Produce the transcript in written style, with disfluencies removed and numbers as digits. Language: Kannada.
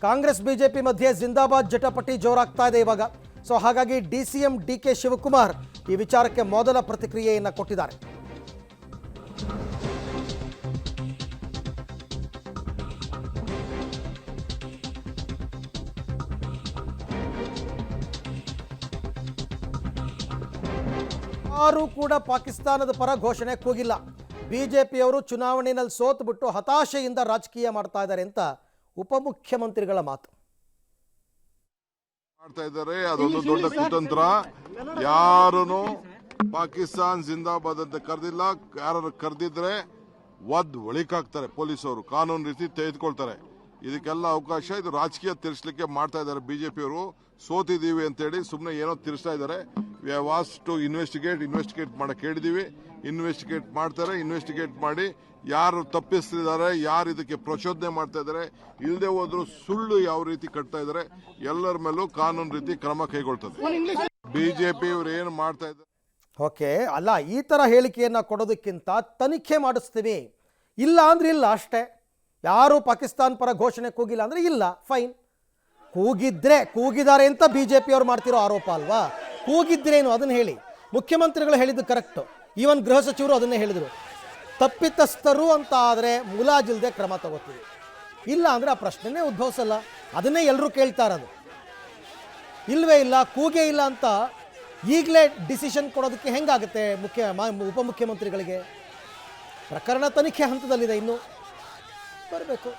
ಕಾಂಗ್ರೆಸ್ ಬಿಜೆಪಿ ಮಧ್ಯೆ ಜಿಂದಾಬಾದ್ ಜಟಾಪಟಿ ಜೋರಾಗ್ತಾ ಇದೆ ಇವಾಗ. ಸೊ ಹಾಗಾಗಿ ಡಿಸಿಎಂ ಡಿಕೆ ಶಿವಕುಮಾರ್ ಈ ವಿಚಾರಕ್ಕೆ ಮೊದಲ ಪ್ರತಿಕ್ರಿಯೆಯನ್ನು ಕೊಟ್ಟಿದ್ದಾರೆ. ಯಾರೂ ಕೂಡ ಪಾಕಿಸ್ತಾನದ ಪರ ಘೋಷಣೆ ಕೂಗಿಲ್ಲ. ಬಿಜೆಪಿಯವರು ಚುನಾವಣೆಯಲ್ಲಿ ಸೋತುಬಿಟ್ಟು ಹತಾಶೆಯಿಂದ ರಾಜಕೀಯ ಮಾಡ್ತಾ ಇದ್ದಾರೆ ಅಂತ ಉಪಮುಖ್ಯಮಂತ್ರಿಗಳ ಮಾತು. ಮಾಡ್ತಾ ಇದ್ದಾರೆ. ಅದೊಂದು ದೊಡ್ಡ ಕುತಂತ್ರ. ಯಾರನ್ನು ಪಾಕಿಸ್ತಾನ್ ಜಿಂದಾಬಾದ್ ಅಂತ ಕರೆದಿಲ್ಲ. ಯಾರು ಕರೆದಿದ್ರೆ ಒಳಿಕಾಗ್ತಾರೆ ಪೊಲೀಸರು, ಕಾನೂನು ರೀತಿ ತೆಗೆದುಕೊಳ್ತಾರೆ. ಇದಕ್ಕೆಲ್ಲ ಅವಕಾಶ. ಇದು ರಾಜಕೀಯ ತಿರ್ಸ್ಲಿಕ್ಕೆ ಮಾಡ್ತಾ ಇದ್ದಾರೆ ಬಿಜೆಪಿಯವರು. ಸೋತಿದ್ದೀವಿ ಅಂತೇಳಿ ಸುಮ್ಮನೆ ಏನೋ ತಿರ್ಸ್ತಾ ಇದ್ದಾರೆ. We have asked to investigate ಮಾಡಕ್ಕೆ ಹೇಳಿದೀವಿ. ಇನ್ವೆಸ್ಟಿಗೇಟ್ ಮಾಡ್ತಾರೆ. ಇನ್ವೆಸ್ಟಿಗೇಟ್ ಮಾಡಿ ಯಾರು ತಪ್ಪಿಸ್ತಿದ್ದಾರೆ, ಯಾರು ಇದಕ್ಕೆ ಪ್ರಚೋದನೆ ಮಾಡ್ತಾ ಇದ್ದಾರೆ, ಇಲ್ಲದೆ ಹೋದ್ರು ಸುಳ್ಳು ಯಾವ ರೀತಿ ಕಟ್ತಾ ಇದ್ದಾರೆ, ಎಲ್ಲರ ಮೇಲೂ ಕಾನೂನು ರೀತಿ ಕ್ರಮ ಕೈಗೊಳ್ತದೆ. ಬಿಜೆಪಿ ಇವರು ಏನು ಮಾಡ್ತಾ ಇದ್ದಾರೆ. ಓಕೆ, ಅಲ್ಲ, ಈ ಥರ ಹೇಳಿಕೆಯನ್ನು ಕೊಡೋದಕ್ಕಿಂತ ತನಿಖೆ ಮಾಡಿಸ್ತೀವಿ, ಇಲ್ಲ ಅಂದ್ರೆ ಇಲ್ಲ ಅಷ್ಟೇ. ಯಾರು ಪಾಕಿಸ್ತಾನ ಪರ ಘೋಷಣೆ ಕೂಗಿಲ್ಲ ಅಂದರೆ ಇಲ್ಲ, ಫೈನ್. ಕೂಗಿದ್ದಾರೆ ಅಂತ ಬಿಜೆಪಿಯವರು ಮಾಡ್ತಿರೋ ಆರೋಪ ಅಲ್ವಾ? ಕೂಗಿದ್ರೇನು ಅದನ್ನು ಹೇಳಿ. ಮುಖ್ಯಮಂತ್ರಿಗಳು ಹೇಳಿದ್ದು ಕರೆಕ್ಟು. ಈವನ್ ಗೃಹ ಸಚಿವರು ಅದನ್ನೇ ಹೇಳಿದರು. ತಪ್ಪಿತಸ್ಥರು ಅಂತ ಆದರೆ ಮುಲಾಜಿಲ್ದೆ ಕ್ರಮ ತಗೋತೀವಿ, ಇಲ್ಲ ಅಂದರೆ ಆ ಪ್ರಶ್ನೆನೇ ಉದ್ಭವಿಸಲ್ಲ. ಅದನ್ನೇ ಎಲ್ಲರೂ ಕೇಳ್ತಾ ಇರೋದು. ಇಲ್ಲವೇ ಇಲ್ಲ, ಕೂಗೇ ಇಲ್ಲ ಅಂತ ಈಗಲೇ ಡಿಸಿಷನ್ ಕೊಡೋದಕ್ಕೆ ಹೆಂಗಾಗುತ್ತೆ ಉಪಮುಖ್ಯಮಂತ್ರಿಗಳಿಗೆ? ಪ್ರಕರಣ ತನಿಖೆ ಹಂತದಲ್ಲಿದೆ, ಇನ್ನೂ ಬರಬೇಕು.